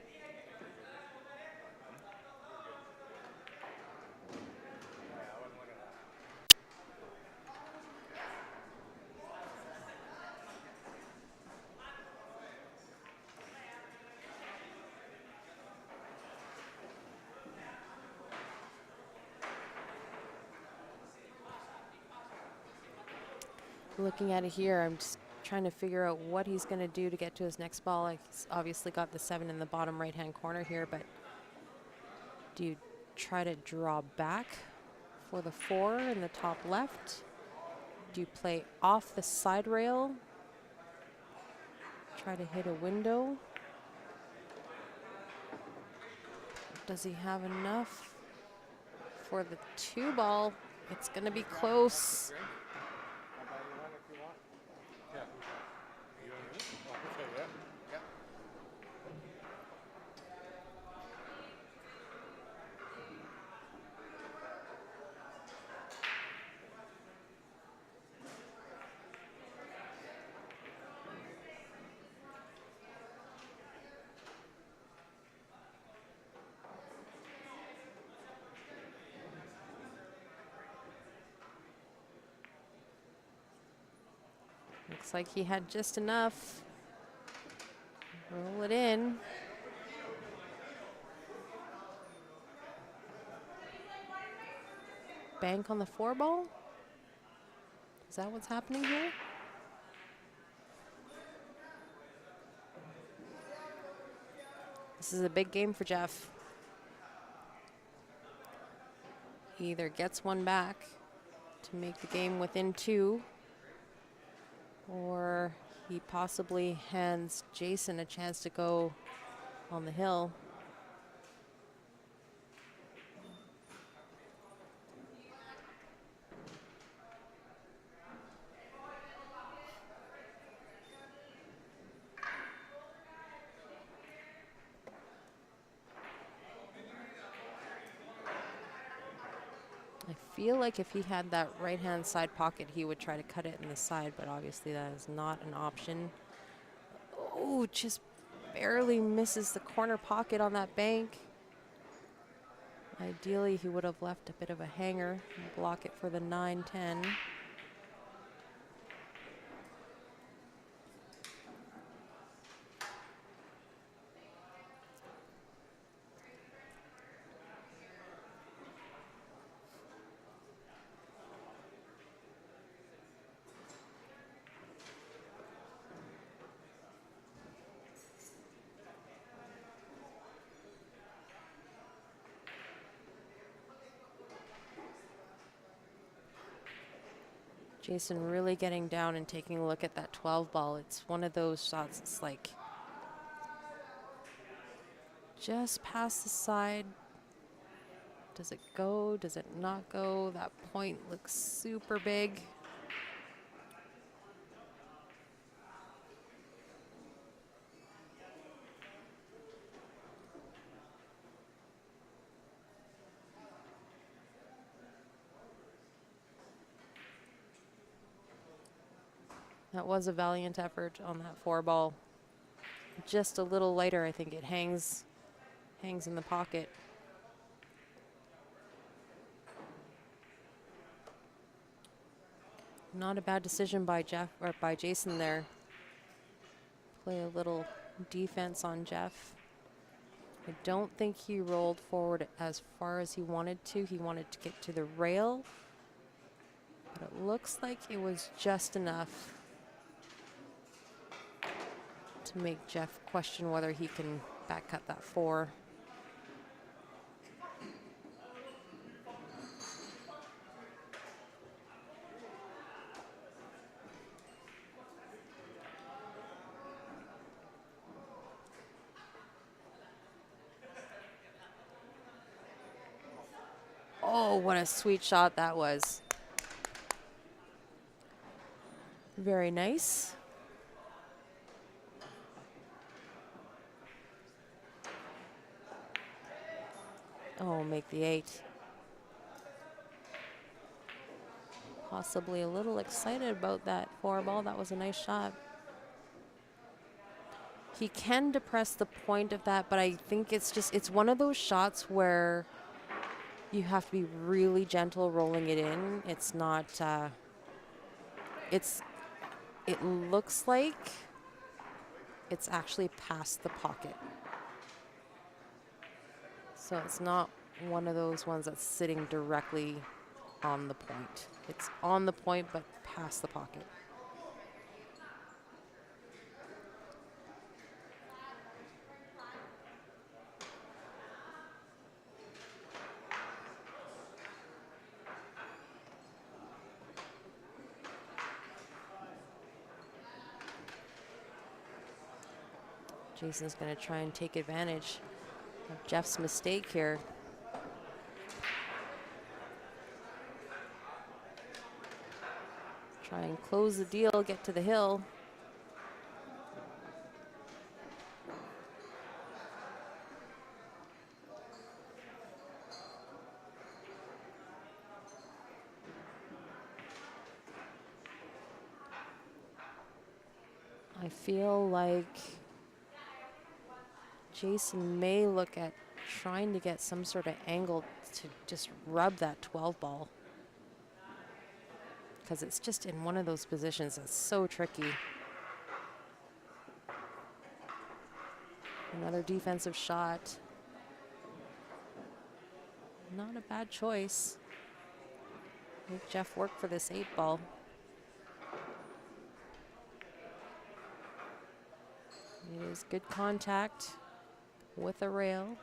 Looking at it here, I'm just trying to figure out what he's going to do to get to his next ball. Like, he's obviously got the 7 in the bottom right-hand corner here, but do you try to draw back for the 4 in the top left? Do you play off the side rail? Try to hit a window? Does he have enough for the 2 ball? It's going to be close. I'll buy you one if you want. Yeah. You want this? Oh, okay, yeah. Yeah. Looks like he had just enough. Roll it in. Bank on the 4 ball? Is that what's happening here? This is a big game for Jeff. He either gets one back to make the game within 2, or he possibly hands Jason a chance to go on the hill. I feel like if he had that right-hand side pocket, he would try to cut it in the side, but obviously that is not an option. Oh, just barely misses the corner pocket on that bank. Ideally, he would have left a bit of a hanger and block it for the 9-10. Jason really getting down and taking a look at that 12 ball. It's one of those shots, it's like just past the side. Does it go? Does it not go? That point looks super big. That was a valiant effort on that 4 ball. Just a little lighter, I think it hangs in the pocket. Not a bad decision by Jeff or by Jason there. Play a little defense on Jeff. I don't think he rolled forward as far as he wanted to. He wanted to get to the rail, but it looks like it was just enough to make Jeff question whether he can back cut that 4. Oh, what a sweet shot that was. Very nice. Oh, make the 8. Possibly a little excited about that 4 ball. That was a nice shot. He can depress the point of that, but I think it's one of those shots where you have to be really gentle rolling it in. It's not, it looks like it's actually past the pocket. So it's not one of those ones that's sitting directly on the point. It's on the point, but past the pocket. Jason's going to try and take advantage of Jeff's mistake here. Try and close the deal, get to the hill. I feel like Jason may look at trying to get some sort of angle to just rub that 12 ball, because it's just in one of those positions that's so tricky. Another defensive shot. Not a bad choice. Make Jeff work for this 8 ball. It is good contact with a rail.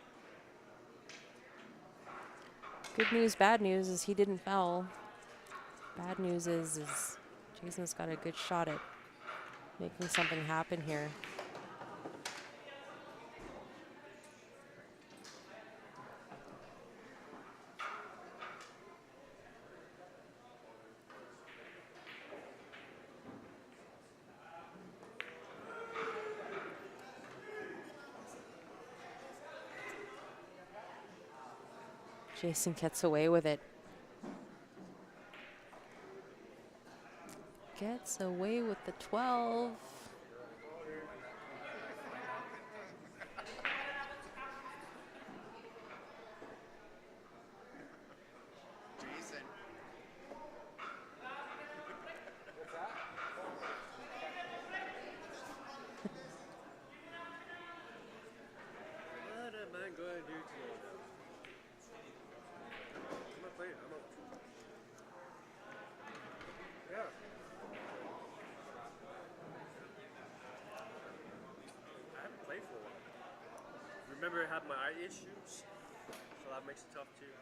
Good news, bad news is he didn't foul. Bad news is Jason's got a good shot at making something happen here. Jason gets away with it. Gets away with the 12. Jason. What am I going to do today? I'm not playing. I'm up. Yeah. I haven't played for a while. Remember, I had my eye issues, so that makes it tough too.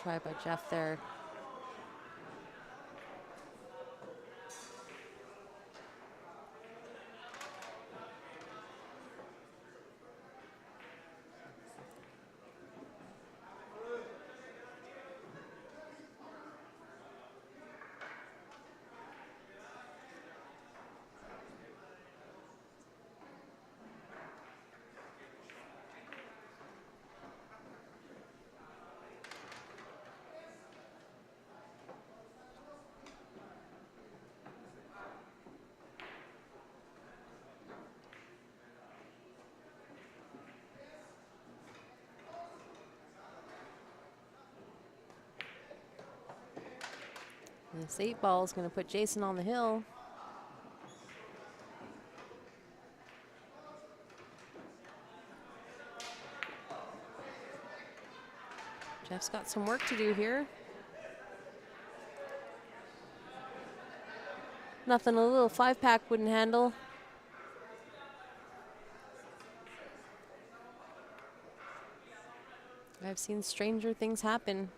Try by Jeff there. This 8 ball is going to put Jason on the hill. Jeff's got some work to do here. Nothing a little 5-pack wouldn't handle. I've seen stranger things happen.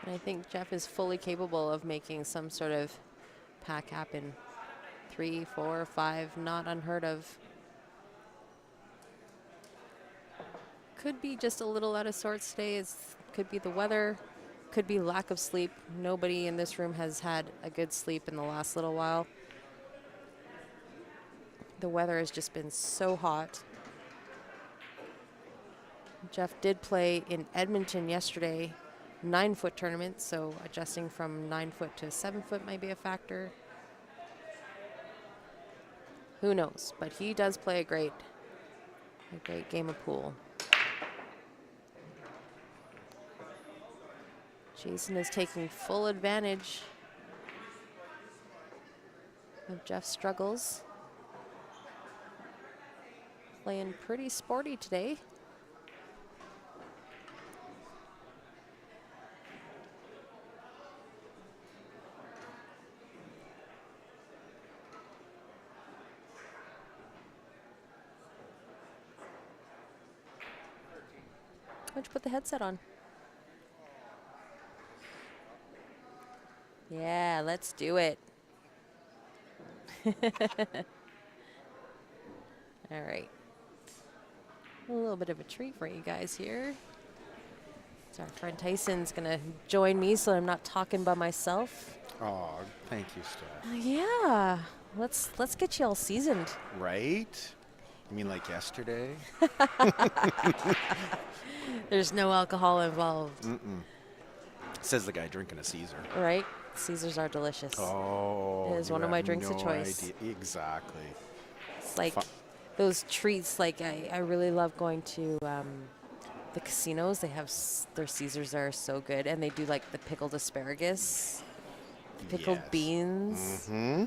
And I think Jeff is fully capable of making some sort of pack happen. 3, 4, 5, not unheard of. Could be just a little out of sorts today. Could be the weather, could be lack of sleep. Nobody in this room has had a good sleep in the last little while. The weather has just been so hot. Jeff did play in Edmonton yesterday, 9-foot tournament, so adjusting from 9-foot to 7-foot might be a factor. Who knows? But he does play a great game of pool. Jason is taking full advantage of Jeff's struggles. playing pretty sporty today. Why'd you put the headset on? Yeah, let's do it. All right. A little bit of a treat for you guys here. So our friend Tyson's gonna join me so I'm not talking by myself. Oh, thank you, Steph. Yeah. Let's get you all seasoned. Right? You mean like yesterday? There's no alcohol involved, Says the guy drinking a Caesar. right? Caesars are delicious. Oh, It is you one of my have drinks of no choice. idea. Exactly. It's like Fu- those treats. Like I really love going to the casinos. They have their Caesars are so good, and they do like the pickled asparagus, the pickled Yes. beans. Hmm.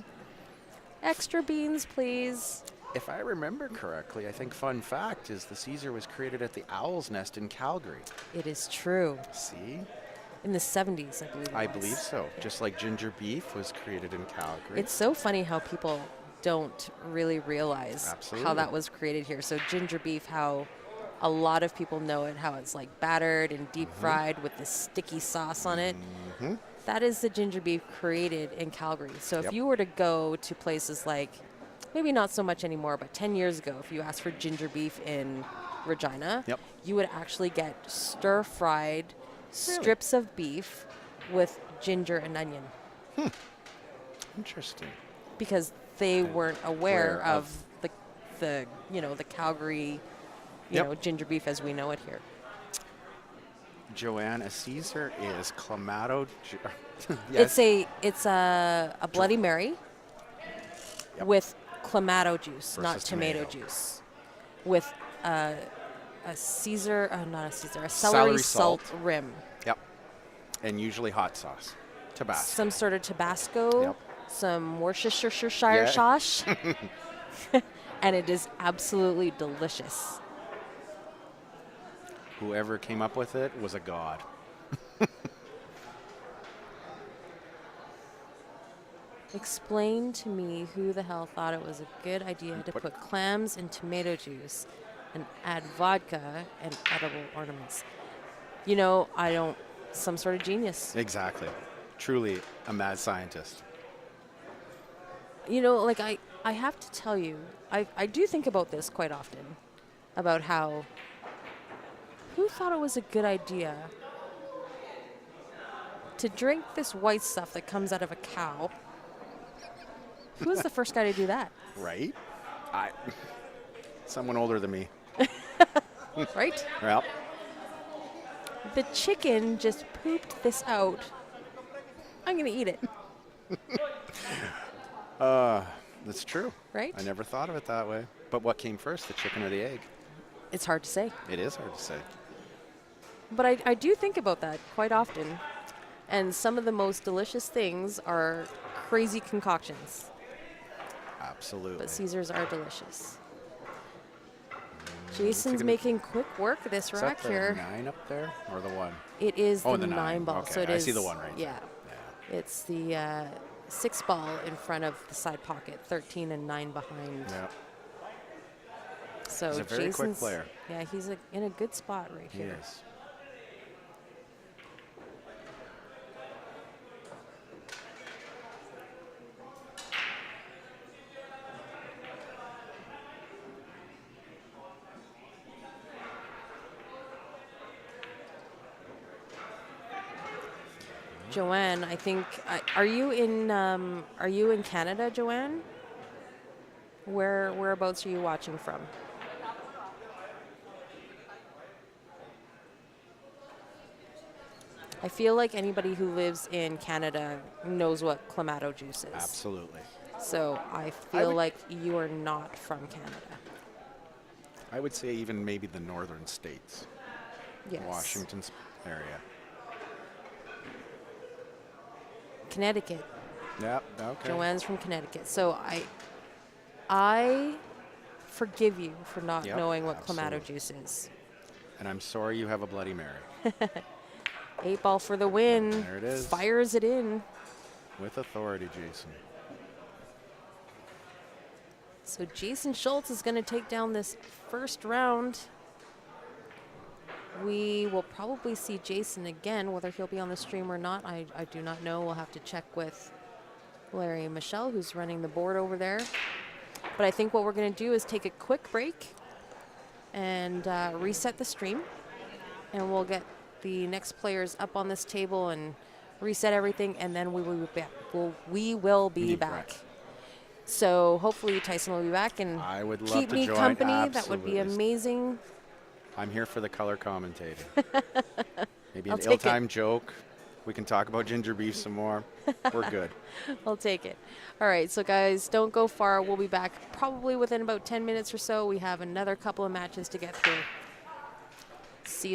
Extra beans, please. If I remember correctly, I think fun fact is the Caesar was created at the Owl's Nest in Calgary. It is true. See? In the 70s, I believe. I believe so. Just like ginger beef was created in Calgary. It's so funny how people don't really realize how Absolutely. that was created here. So ginger beef, how a lot of people know it, how it's like battered and deep fried with this sticky sauce on it. That is the ginger beef created in Calgary. So if Yep. you were to go to places like, maybe not so much anymore, but 10 years ago, if you asked for ginger beef in Regina, Yep. you would actually get stir-fried strips of beef with ginger and onion Interesting. because they weren't aware aware of of- the the Calgary Yep. ginger beef as we know it here. Joanne, a Caesar is Clamato. Yes. It's a Bloody Mary Yep. with clamato juice, not Versus tomato tomato. juice, with a Caesar, not a Caesar, a celery Celery salt salt. rim, Yep. And usually hot sauce. Tabasco. some sort of Tabasco, Yep. some Worcestershire Yeah. sauce, and it is absolutely delicious. Whoever came up with it was a god. Explain to me who the hell thought it was a good idea to put clams in tomato juice and add vodka and edible ornaments. I don't. Some sort of genius. Exactly. Truly a mad scientist. Like I have to tell you, I do think about this quite often, about how who thought it was a good idea to drink this white stuff that comes out of a cow. Who was the first guy to do that? Right? Someone older than me. Right? Well, The chicken just pooped this out. I'm going to eat it. that's true. Right? I never thought of it that way. But what came first, the chicken or the egg? It's hard to say. It is hard to say. But I do think about that quite often. And some of the most delicious things are crazy concoctions. Absolutely. But Caesars are delicious. Jason's gonna- making quick work of this Is rack that the here. 9 up there or the 1? It is Oh, the the 9 9. ball. Okay, So it I is. see the 1 right Yeah. there. It's the 6 ball in front of the side pocket, 13 and 9 behind. Yeah. So He's a very quick Jason's, player. Yeah, he's in a good spot right He here. is. Joanne, I think are you in Canada, Joanne? Whereabouts are you watching from? I feel like anybody who lives in Canada knows what clamato juice is. Absolutely. So I feel like you are not from Canada. I would say even maybe the northern states. Yes. Washington's area. Connecticut. Yep. Okay. Joanne's from Connecticut. So I forgive you for not Yep, knowing what Clamato absolutely. juice is. And I'm sorry you have a Bloody Mary. 8-ball for the win. There it is. Fires it in. With authority, Jason. So Jason Schultz is going to take down this first round. We will probably see Jason again, whether he'll be on the stream or not. I do not know. We'll have to check with Larry and Michelle, who's running the board over there. But I think what we're going to do is take a quick break and reset the stream. And we'll get the next players up on this table and reset everything, and then we will be back. We will be back. Right. So hopefully Tyson will be back and I would love keep to me join. company. That would be Absolutely. amazing. I'm here for the color commentating. Maybe I'll an take it. ill-timed joke. We can talk about ginger beef some more. We're good. I'll take it. All right, so guys, don't go far. We'll be back probably within about 10 minutes or so. We have another couple of matches to get through. See you